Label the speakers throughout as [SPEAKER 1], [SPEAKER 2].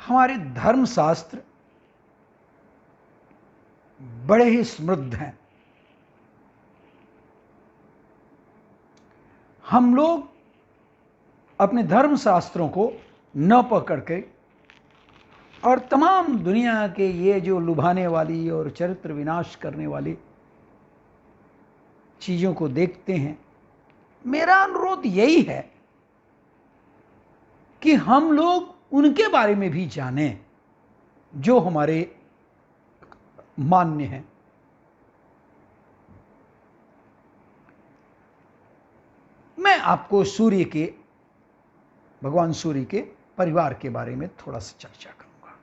[SPEAKER 1] हमारे धर्मशास्त्र बड़े ही समृद्ध हैं। हम लोग अपने धर्मशास्त्रों को न पकड़ के और तमाम दुनिया के ये जो लुभाने वाली और चरित्र विनाश करने वाली चीज़ों को देखते हैं, मेरा अनुरोध यही है कि हम लोग उनके बारे में भी जानें जो हमारे मान्य हैं। मैं आपको भगवान सूर्य के परिवार के बारे में थोड़ा सा चर्चा करूंगा।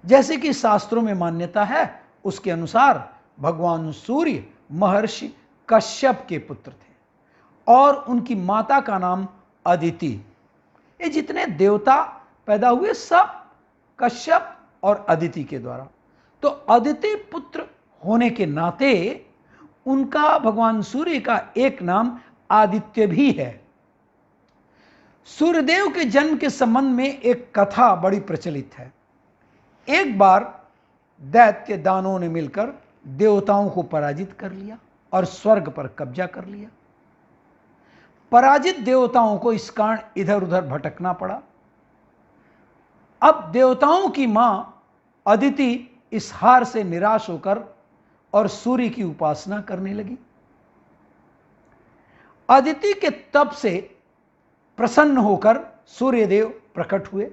[SPEAKER 1] जैसे कि शास्त्रों में मान्यता है, उसके अनुसार भगवान सूर्य महर्षि कश्यप के पुत्र थे और उनकी माता का नाम अदिति। ये जितने देवता पैदा हुए सब कश्यप और अदिति के द्वारा। तो अदिति पुत्र होने के नाते उनका भगवान सूर्य का एक नाम आदित्य भी है। सूर्यदेव के जन्म के संबंध में एक कथा बड़ी प्रचलित है। एक बार दैत्य दानों ने मिलकर देवताओं को पराजित कर लिया और स्वर्ग पर कब्जा कर लिया। पराजित देवताओं को इस कारण इधर उधर भटकना पड़ा। अब देवताओं की मां अदिति इस हार से निराश होकर और सूर्य की उपासना करने लगी। अदिति के तप से प्रसन्न होकर सूर्यदेव प्रकट हुए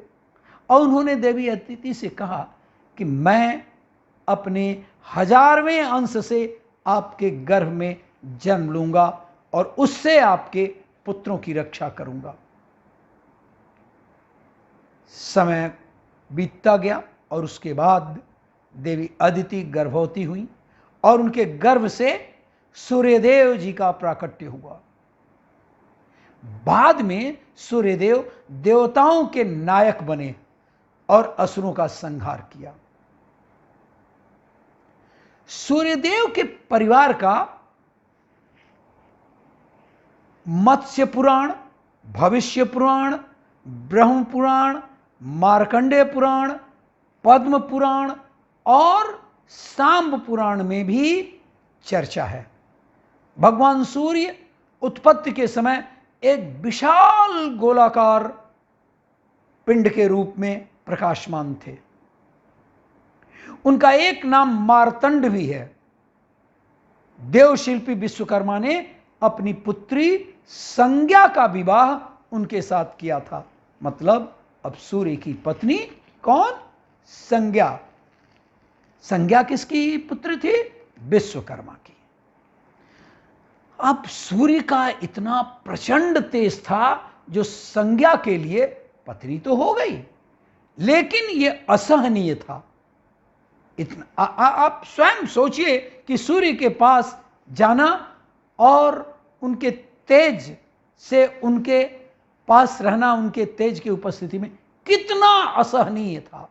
[SPEAKER 1] और उन्होंने देवी अदिति से कहा कि मैं अपने 1000वें अंश से आपके गर्भ में जन्म लूंगा और उससे आपके पुत्रों की रक्षा करूंगा। समय बीतता गया और उसके बाद देवी अदिति गर्भवती हुई और उनके गर्भ से सूर्यदेव जी का प्राकट्य हुआ। बाद में सूर्यदेव देवताओं के नायक बने और असुरों का संहार किया। सूर्यदेव के परिवार का मत्स्य पुराण, भविष्य पुराण, ब्रह्म पुराण, मार्कंडेय पुराण, पद्म पुराण और सांब पुराण में भी चर्चा है। भगवान सूर्य उत्पत्ति के समय एक विशाल गोलाकार पिंड के रूप में प्रकाशमान थे। उनका एक नाम मार्तंड भी है। देवशिल्पी विश्वकर्मा ने अपनी पुत्री संज्ञा का विवाह उनके साथ किया था। मतलब अब सूर्य की पत्नी कौन? संज्ञा। संज्ञा किसकी पुत्री थी? विश्वकर्मा की। अब सूर्य का इतना प्रचंड तेज था जो संज्ञा के लिए पत्नी तो हो गई, लेकिन यह असहनीय था। इतना आप स्वयं सोचिए कि सूर्य के पास जाना और उनके तेज से उनके पास रहना, उनके तेज की उपस्थिति में कितना असहनीय था।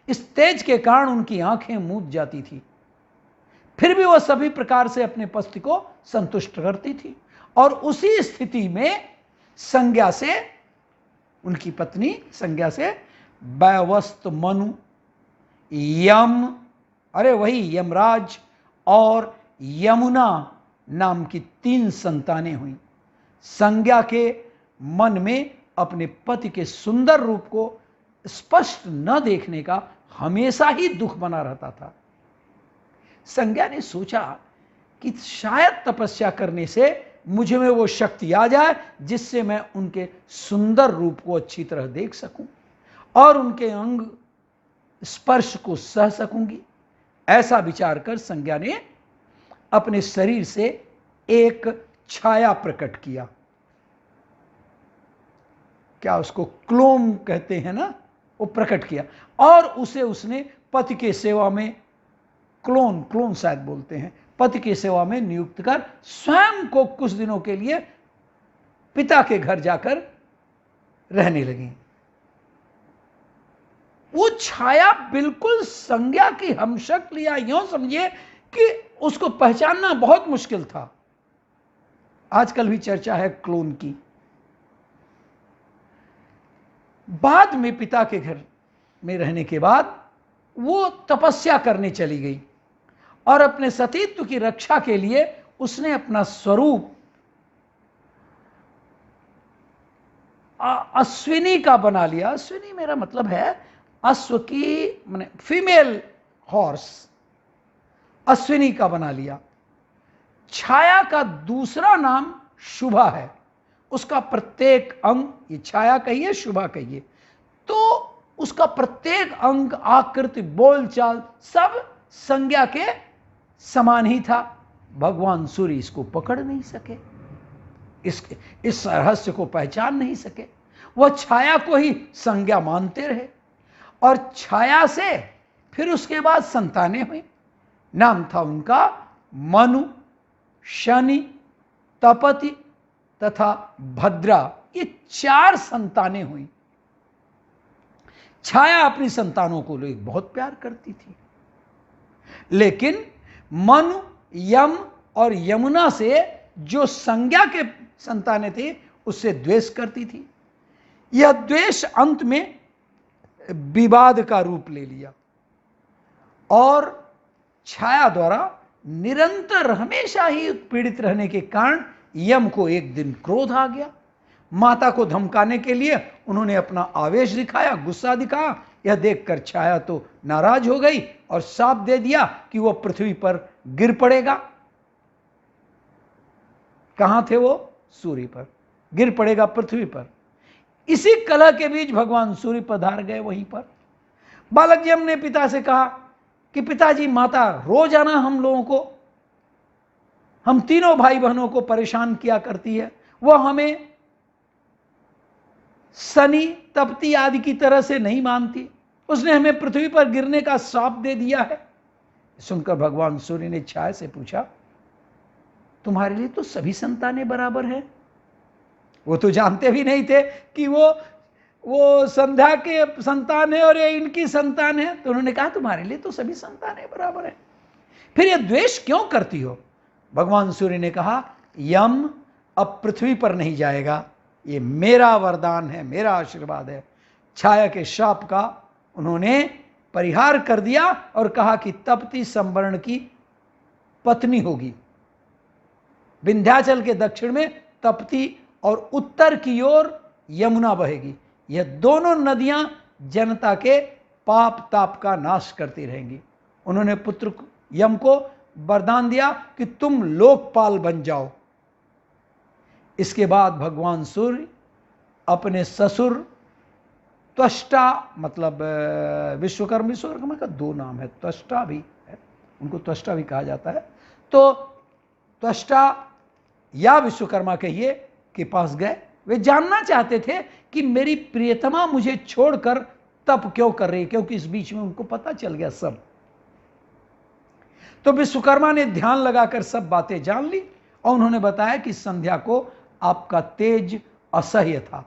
[SPEAKER 1] इस तेज के कारण उनकी आंखें मूंद जाती थी, फिर भी वह सभी प्रकार से अपने पति को संतुष्ट करती थी। और उसी स्थिति में संज्ञा से, उनकी पत्नी संज्ञा से वैवस्त, मनु, यम, अरे वही यमराज और यमुना नाम की 3 संतानें हुई। संज्ञा के मन में अपने पति के सुंदर रूप को स्पष्ट न देखने का हमेशा ही दुख बना रहता था। संज्ञा ने सोचा कि शायद तपस्या करने से मुझे में वो शक्ति आ जाए जिससे मैं उनके सुंदर रूप को अच्छी तरह देख सकूं और उनके अंग स्पर्श को सह सकूंगी। ऐसा विचार कर संज्ञा ने अपने शरीर से एक छाया प्रकट किया। क्या उसको क्लोन कहते हैं ना, वो प्रकट किया और उसे उसने पति के सेवा में, क्लोन शायद बोलते हैं, पति की सेवा में नियुक्त कर स्वयं को कुछ दिनों के लिए पिता के घर जाकर रहने लगी। वो छाया बिल्कुल संज्ञा की हमशक्ल, या यूं समझिए कि उसको पहचानना बहुत मुश्किल था। आजकल भी चर्चा है क्लोन की। बाद में पिता के घर में रहने के बाद वो तपस्या करने चली गई और अपने सतीत्व की रक्षा के लिए उसने अपना स्वरूप अश्विनी का बना लिया। अश्विनी मेरा मतलब है अश्व की माने फीमेल हॉर्स, अश्विनी का बना लिया। छाया का दूसरा नाम शुभा है, उसका प्रत्येक अंग, ये छाया कहिए शुभा कहिए, तो उसका प्रत्येक अंग, आकृति, बोलचाल सब संज्ञा के समान ही था। भगवान सूर्य इसको पकड़ नहीं सके, इस रहस्य को पहचान नहीं सके। वह छाया को ही संज्ञा मानते रहे और छाया से फिर उसके बाद संतानें हुई। नाम था उनका मनु, शनि, तपति तथा भद्रा। ये 4 संतानें हुई। छाया अपनी संतानों को लोग बहुत प्यार करती थी, लेकिन मनु, यम और यमुना से जो संज्ञा के संतानें थी उससे द्वेष करती थी। यह द्वेष अंत में विवाद का रूप ले लिया और छाया द्वारा निरंतर हमेशा ही पीड़ित रहने के कारण यम को एक दिन क्रोध आ गया। माता को धमकाने के लिए उन्होंने अपना आवेश दिखाया, गुस्सा दिखाया। यह देखकर छाया तो नाराज हो गई और शाप दे दिया कि वह पृथ्वी पर गिर पड़ेगा। कहां थे वो? सूर्य पर गिर पड़ेगा, पृथ्वी पर। इसी कलह के बीच भगवान सूर्य पधार गए वहीं पर। बालक यम ने पिता से कहा कि पिताजी, माता रोजाना हम लोगों को, हम तीनों भाई बहनों को परेशान किया करती है। वह हमें शनि, तपति आदि की तरह से नहीं मानती। उसने हमें पृथ्वी पर गिरने का श्राप दे दिया है। सुनकर भगवान सूर्य ने छाया से पूछा, तुम्हारे लिए तो सभी संतानें बराबर हैं। वो तो जानते भी नहीं थे कि वो संध्या के संतान है और ये इनकी संतान है। तो उन्होंने कहा, तुम्हारे लिए तो सभी संतानें बराबर हैं, फिर ये द्वेष क्यों करती हो? भगवान सूर्य ने कहा, यम अब पृथ्वी पर नहीं जाएगा, ये मेरा वरदान है, मेरा आशीर्वाद है। छाया के शाप का उन्होंने परिहार कर दिया और कहा कि तपति संवर्ण की पत्नी होगी। विंध्याचल के दक्षिण में तपति और उत्तर की ओर यमुना बहेगी। यह दोनों नदियां जनता के पाप ताप का नाश करती रहेंगी। उन्होंने पुत्र यम को वरदान दिया कि तुम लोकपाल बन जाओ। इसके बाद भगवान सूर्य अपने ससुर त्वष्टा, मतलब विश्वकर्मा का 2 नाम है, त्वष्टा भी है, उनको त्वष्टा भी कहा जाता है। तो त्वष्टा या विश्वकर्मा कहिए के पास गए। वे जानना चाहते थे कि मेरी प्रियतमा मुझे छोड़कर तप क्यों कर रही है, क्योंकि इस बीच में उनको पता चल गया सब। तो विश्वकर्मा ने ध्यान लगाकर सब बातें जान ली और उन्होंने बताया कि संध्या को आपका तेज असह्य था।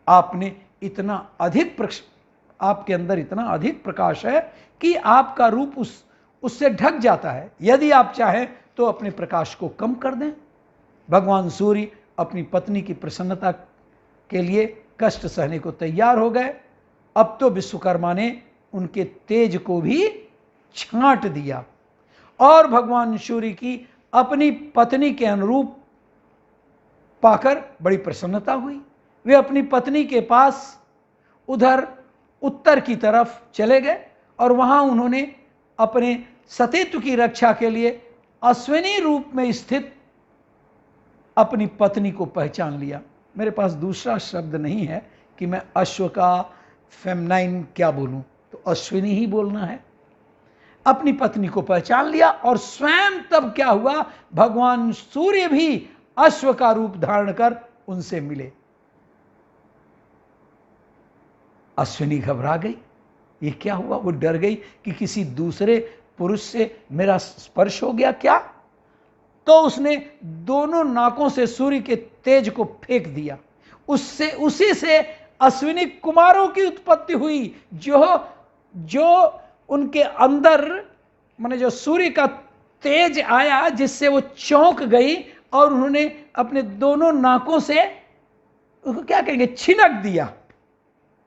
[SPEAKER 1] आपने इतना अधिक आपके अंदर इतना अधिक प्रकाश है कि आपका रूप उससे ढक जाता है। यदि आप चाहें तो अपने प्रकाश को कम कर दें। भगवान सूर्य अपनी पत्नी की प्रसन्नता के लिए कष्ट सहने को तैयार हो गए। अब तो विश्वकर्मा ने उनके तेज को भी छांट दिया और भगवान सूर्य की अपनी पत्नी के अनुरूप पाकर बड़ी प्रसन्नता हुई। वे अपनी पत्नी के पास उधर उत्तर की तरफ चले गए और वहां उन्होंने अपने सतीत्व की रक्षा के लिए अश्विनी रूप में स्थित अपनी पत्नी को पहचान लिया। मेरे पास दूसरा शब्द नहीं है कि मैं अश्व का फेमनाइन क्या बोलूं, तो अश्विनी ही बोलना है। अपनी पत्नी को पहचान लिया और स्वयं तब क्या हुआ, भगवान सूर्य भी अश्व का रूप धारण कर उनसे मिले। अश्विनी घबरा गई, ये क्या हुआ? वो डर गई कि किसी दूसरे पुरुष से मेरा स्पर्श हो गया क्या। तो उसने दोनों नाकों से सूर्य के तेज को फेंक दिया। उसी से अश्विनी कुमारों की उत्पत्ति हुई, जो उनके अंदर माने जो सूर्य का तेज आया, जिससे वो चौंक गई और उन्होंने अपने दोनों नाकों से उसको क्या कहेंगे, छिनक दिया।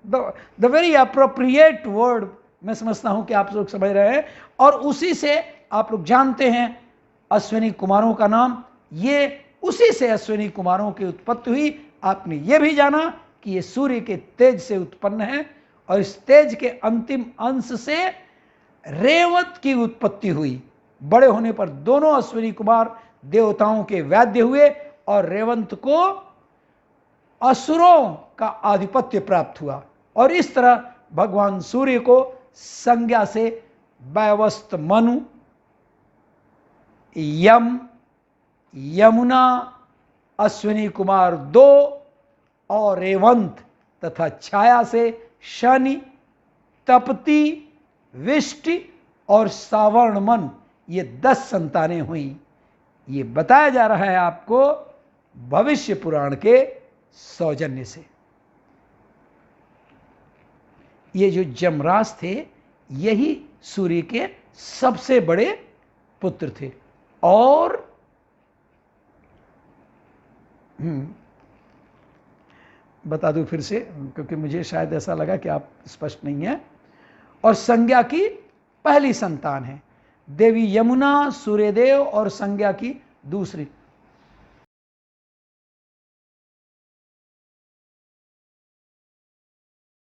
[SPEAKER 1] द वेरी अप्रोप्रिएट वर्ड मैं समझता हूं कि आप लोग समझ रहे हैं। और उसी से आप लोग जानते हैं अश्विनी कुमारों का नाम, ये उसी से अश्विनी कुमारों की उत्पत्ति हुई। आपने ये भी जाना कि ये सूर्य के तेज से उत्पन्न है और इस तेज के अंतिम अंश से रेवत की उत्पत्ति हुई। बड़े होने पर दोनों अश्विनी कुमार देवताओं के वैद्य हुए और रेवंत को असुरों का आधिपत्य प्राप्त हुआ। और इस तरह भगवान सूर्य को संज्ञा से वैवस्त मनु, यम, यमुना, अश्विनी कुमार 2 और रेवंत तथा छाया से शनि, तपती, विष्टि और सावर्ण मन, ये 10 संतानें हुई। ये बताया जा रहा है आपको भविष्य पुराण के सौजन्य से। ये जो जमराज थे यही सूर्य के सबसे बड़े पुत्र थे। और बता दूं फिर से, क्योंकि मुझे शायद ऐसा लगा कि आप स्पष्ट नहीं है। और संज्ञा की पहली संतान है देवी यमुना, सूर्यदेव और संज्ञा की दूसरी।